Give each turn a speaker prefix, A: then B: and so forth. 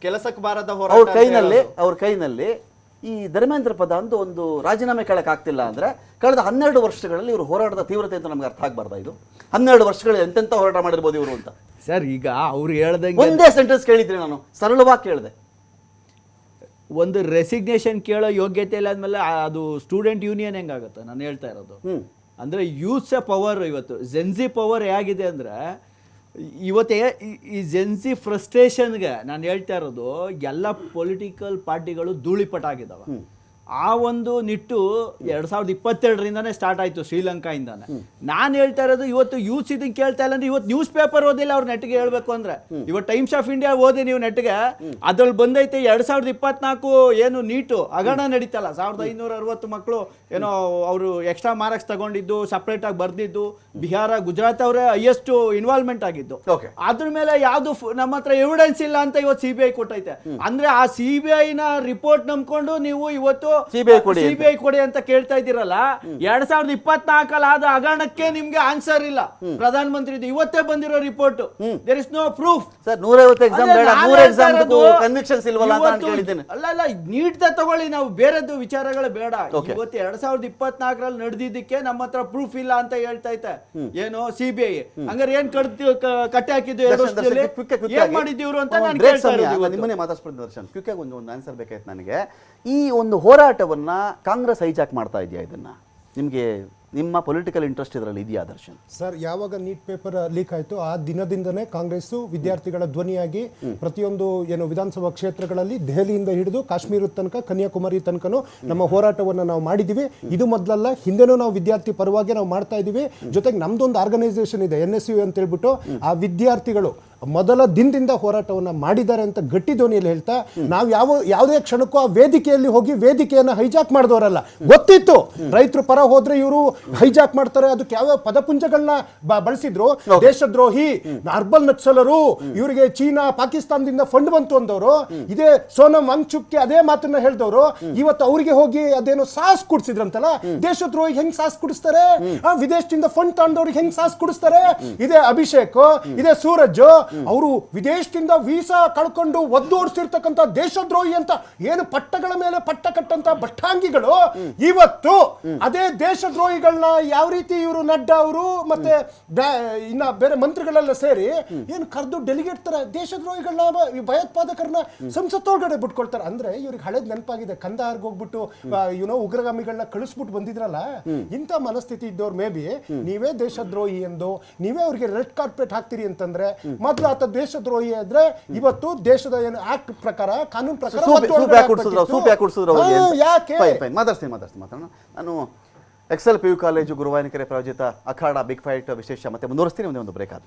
A: ಕೆಲಸಕ್ಕೆ ಬಾರದ ಅವ್ರ ಕೈನಲ್ಲಿ ಈ ಧರ್ಮೇಂದ್ರ ಪದ ಅಂತ ಒಂದು ರಾಜೀನಾಮೆ ಕೇಳಕ್ ಆಗ್ತಿಲ್ಲ ಅಂದ್ರೆ ಕಳೆದ 12 ವರ್ಷಗಳಲ್ಲಿ ಇವರು ಹೋರಾಟದ ತೀವ್ರತೆ ಅಂತ ನಮ್ಗೆ ಅರ್ಥ ಆಗ್ಬಾರ್ದಾ? ಇದು 12 ವರ್ಷಗಳು ಎಂತೆಂತ ಹೋರಾಟ ಮಾಡಿರ್ಬೋದು ಇವರು ಅಂತ.
B: ಸರ್, ಈಗ ಅವ್ರು ಹೇಳ್ದಂಗೆ
A: ಒಂದೇ ಸೆಂಟೆನ್ಸ್ ಕೇಳಿದ್ರಿ, ನಾನು ಸರಳವಾಗಿ ಕೇಳಿದೆ.
B: ಒಂದು ರೆಸಿಗ್ನೇಷನ್ ಕೇಳೋ ಯೋಗ್ಯತೆ ಇಲ್ಲ ಆದ್ಮೇಲೆ ಅದು ಸ್ಟೂಡೆಂಟ್ ಯೂನಿಯನ್ ಹೆಂಗಾಗುತ್ತೆ? ನಾನು ಹೇಳ್ತಾ ಇರೋದು ಅಂದ್ರೆ ಯೂತ್ಸ್ ಪವರ್. ಇವತ್ತು ಜೆನ್ಸಿ ಪವರ್ ಹೇಗಿದೆ ಅಂದ್ರೆ ಇವತ್ತೇ ಈ ಜೆನ್ಸಿ ಫ್ರಸ್ಟ್ರೇಷನ್ಗೆ ನಾನು ಹೇಳ್ತಾ ಇರೋದು ಎಲ್ಲ ಪೊಲಿಟಿಕಲ್ ಪಾರ್ಟಿಗಳು ಧೂಳಿಪಟಾಗಿದ್ದಾವೆ. ಆ ಒಂದು ನಿಟ್ಟು 2022ರಿಂದಾನೇ ಸ್ಟಾರ್ಟ್ ಆಯ್ತು, ಶ್ರೀಲಂಕಾಯಿಂದಾನೆ. ನಾನು ಹೇಳ್ತಾ ಇರೋದು ಇವತ್ತು ಯೂತ್ಸ್ ಇದನ್ನ ಕೇಳ್ತಾ ಇಲ್ಲ ಅಂದ್ರೆ ಇವತ್ತು ನ್ಯೂಸ್ ಪೇಪರ್ ಓದಿಲ್ಲ ಅವ್ರು ನೆಟ್ಗೆ ಹೇಳ್ಬೇಕು ಅಂದ್ರೆ. ಇವತ್ತು ಟೈಮ್ಸ್ ಆಫ್ ಇಂಡಿಯಾ ಓದಿ ನೀವು ನೆಟ್ಗೆ, ಅದ್ರಲ್ಲಿ ಬಂದೈತೆ 2024 ಏನು ನೀಟು ಹಗರಣ ನಡೀತಲ್ಲ, 1560 ಮಕ್ಕಳು ಏನೋ ಅವರು ಎಕ್ಸ್ಟ್ರಾ ಮಾರ್ಕ್ಸ್ ತಗೊಂಡಿದ್ದು, ಸಪ್ರೇಟ್ ಆಗಿ ಬರ್ದಿದ್ದು, ಬಿಹಾರ ಗುಜರಾತ್ ಅವರೇ ಹೈಯೆಸ್ಟ್ ಇನ್ವಾಲ್ವ್ಮೆಂಟ್ ಆಗಿದ್ದು. ಅದ್ರ ಮೇಲೆ ಯಾವ್ದು ನಮ್ಮ ಹತ್ರ ಎವಿಡೆನ್ಸ್ ಇಲ್ಲ ಅಂತ ಇವತ್ತು CBI ಕೊಟ್ಟೈತೆ. ಅಂದ್ರೆ ಆ CBI ನ ರಿಪೋರ್ಟ್ ನಂಬ್ಕೊಂಡು ನೀವು ಇವತ್ತು ಸಿಬಿಐ ಕೊಡಿ ಅಂತ ಕೇಳ್ತಾ ಇದ್ದೀರಲ್ಲ. 2024 ಆದ ಹಗರಣಕ್ಕೆ ನಿಮ್ಗೆ ಆನ್ಸರ್ ಇಲ್ಲ ಪ್ರಧಾನ ಮಂತ್ರಿ. ಇವತ್ತೇ ಬಂದಿರೋ report, there is no proof.
A: Sir 150 exam ಬೇಡ, 100 ಎಕ್ಸಾಮ್ ಕನ್ವಿಕ್ಷನ್ಸ್ ಇಲ್ವಲ್ಲ ಅಂತ ನಾನು ಕೇಳಿದ್ದೇನೆ.
B: ಅಲ್ಲ ನೀಟ್ ತಗೊಳ್ಳಿ, ನಾವು ಬೇರೆದ್ದು ವಿಚಾರಗಳು ಬೇಡ. ಇವತ್ತು 2024ರಲ್ಲಿ ನಡೆದಿದ್ದಕ್ಕೆ ನಮ್ಮ ಹತ್ರ ಪ್ರೂಫ್ ಇಲ್ಲ ಅಂತ ಹೇಳ್ತಾ ಇತ್ತೆ ಏನು CBI. ಹಂಗಾರೆ ಏನ್ ಕಟ್ಟಿ ಹಾಕಿದ್ದು 2 ವರ್ಷದಲ್ಲಿ ಏನ್ ಮಾಡಿದ್ದೀವ್ರು ಅಂತ ನಾನು ಕೇಳ್ತಾ ಇರೋದು.
A: ನಿಮ್ಮನ್ನೇ ಮಾತಾಡ್ಸ್ಬಿಟ್ಟು ದರ್ಶನ್, ಕ್ವಿಕ್ ಆಗಿ ಒಂದು ಆನ್ಸರ್ ಬೇಕಾಯ್ತು ನನಗೆ. ಈ ಒಂದು ಹೋರಾಟವನ್ನ ಕಾಂಗ್ರೆಸ್ ಹೈಜಾಕ್ ಮಾಡ್ತಾ ಇದೆಯಾ? ಇದನ್ನ ನಿಮ್ಗೆ ನಿಮ್ಮ ಪೊಲಿಟಿಕಲ್ ಇಂಟ್ರೆಸ್ಟ್ ಇದರಲ್ಲಿ ಇದೆಯಾ ದರ್ಶನ್?
C: ಸರ್, ಯಾವಾಗ ನೀಟ್ ಪೇಪರ್ ಲೀಕ್ ಆಯಿತು ಆ ದಿನದಿಂದನೇ ಕಾಂಗ್ರೆಸ್ ವಿದ್ಯಾರ್ಥಿಗಳ ಧ್ವನಿಯಾಗಿ ಪ್ರತಿಯೊಂದು ಏನು ವಿಧಾನಸಭಾ ಕ್ಷೇತ್ರಗಳಲ್ಲಿ ದೆಹಲಿಯಿಂದ ಹಿಡಿದು ಕಾಶ್ಮೀರದ ತನಕ ಕನ್ಯಾಕುಮಾರಿ ತನಕನೂ ನಮ್ಮ ಹೋರಾಟವನ್ನು ನಾವು ಮಾಡಿದ್ದೀವಿ. ಇದು ಮೊದಲಲ್ಲ, ಹಿಂದೆನೂ ನಾವು ವಿದ್ಯಾರ್ಥಿ ಪರವಾಗಿ ನಾವು ಮಾಡ್ತಾ ಇದ್ದೀವಿ. ಜೊತೆಗೆ ನಮ್ದೊಂದು ಆರ್ಗನೈಸೇಷನ್ ಇದೆ NSU ಅಂತ ಹೇಳ್ಬಿಟ್ಟು. ಆ ವಿದ್ಯಾರ್ಥಿಗಳು ಮೊದಲ ದಿನದಿಂದ ಹೋರಾಟವನ್ನು ಮಾಡಿದ್ದಾರೆ ಅಂತ ಗಟ್ಟಿ ಧ್ವನಿಯಲ್ಲಿ ಹೇಳ್ತಾ, ನಾವು ಯಾವುದೇ ಕ್ಷಣಕ್ಕೂ ಆ ವೇದಿಕೆಯಲ್ಲಿ ಹೋಗಿ ವೇದಿಕೆಯನ್ನು ಹೈಜಾಕ್ ಮಾಡಿದವರಲ್ಲ. ಗೊತ್ತಿತ್ತು ರೈತರ ಪರ ಹೋದ್ರೆ ಇವರು ಹೈಜಾಕ್ ಮಾಡ್ತಾರೆ, ಅದಕ್ಕೆ ಯಾವ ಪದಪುಂಜಗಳನ್ನ ಬಳಸಿದ್ರು. ದೇಶದ್ರೋಹಿ, ಅರ್ಬಲ್ ನಕ್ಸಲರು, ಇವರಿಗೆ ಚೀನಾ ಪಾಕಿಸ್ತಾನದಿಂದ ಫಂಡ್ ಬಂತು ಅಂದವರು, ಇದೇ ಸೋನಮ್ ವಾಂಗ್ಚುಕ್ಗೆ ಅದೇ ಮಾತನ್ನ ಹೇಳಿದವರು ಇವತ್ತು ಅವರಿಗೆ ಹೋಗಿ ಅದೇನೋ ಸಾಸ್ ಕುಡಿಸಿದ್ರಂತಲ್ಲ. ದೇಶದ್ರೋಹಿ ಹೆಂಗ್ ಸಾಸ್ ಕುಡಿಸ್ತಾರೆ? ವಿದೇಶದಿಂದ ಫಂಡ್ ತಗೊಂಡವ್ರಿಗೆ ಹೆಂಗ್ ಸಾಸ್ ಕುಡಿಸ್ತಾರೆ? ಇದೇ ಅಭಿಷೇಕ್, ಇದೇ ಸೂರಜ್, ಅವರು ವಿದೇಶದಿಂದ ವೀಸಾ ಕಳ್ಕೊಂಡು ಒದ್ದೋಡಿಸಿರ್ತಕ್ಕಂಥ ದೇಶದ್ರೋಹಿ ಅಂತ ಏನು ಪಟ್ಟಗಳ ಮೇಲೆ ಪಟ್ಟ ಕಟ್ಟಂತ ಭಟ್ಟಾಂಗಿಗಳು ಇವತ್ತು ಅದೇ ದೇಶದ್ರೋಹಿಗಳನ್ನ ಯಾವ ರೀತಿ ಇವರು ನಡ್ಡಾ ಅವರು ಮತ್ತೆ ಇನ್ನ ಬೇರೆ ಮಂತ್ರಿಗಳೆಲ್ಲ ಸೇರಿ ಏನು ಕರೆದು ಡೆಲಿಗೇಟ್ ತರ ದೇಶದ್ರೋಹಿಗಳನ್ನ ಭಯೋತ್ಪಾದಕರನ್ನ ಸಂಸತ್ತೊಳಗಡೆ ಬಿಟ್ಕೊಳ್ತಾರೆ. ಅಂದ್ರೆ ಇವ್ರಿಗೆ ಹಳೇದ್ ನೆನಪಾಗಿದೆ, ಕಂದಹಾರ್ಗೆ ಹೋಗ್ಬಿಟ್ಟು ಉಗ್ರಗಾಮಿಗಳನ್ನ ಕಳಿಸ್ಬಿಟ್ಟು ಬಂದಿದ್ರಲ್ಲ. ಇಂಥ ಮನಸ್ಥಿತಿ ಇದ್ದವ್ರು ಮೇ ಬಿ ನೀವೇ ದೇಶದ್ರೋಹಿ ಎಂದು ನೀವೇ ಅವ್ರಿಗೆ ರೆಡ್ ಕಾರ್ಪೆಟ್ ಹಾಕ್ತೀರಿ ಅಂತಂದ್ರೆ, ಮೊದಲು ಆತ ದೇಶದ್ರೋಹಿ ಆದ್ರೆ ಇವತ್ತು ದೇಶದ ಏನು ಆಕ್ಟ್ ಪ್ರಕಾರ, ಕಾನೂನು ಪ್ರಕಾರ
A: ಯಾಕೆ ಮಾತಾಡ್ತೀನಿ. ನಾನು ಎಕ್ಸೆಲ್ PU ಕಾಲೇಜು ಗುರುವಾಯನಕೆರೆ ಪ್ರಾಯೋಜಿತ ಅಖಾಡ ಬಿಗ್ ಫೈಟ್ ವಿಶೇಷ ಮತ್ತೆ ಮುಂದುವರಿಸ್ತೀನಿ. ಒಂದು ಬ್ರೇಕ್ ಆದ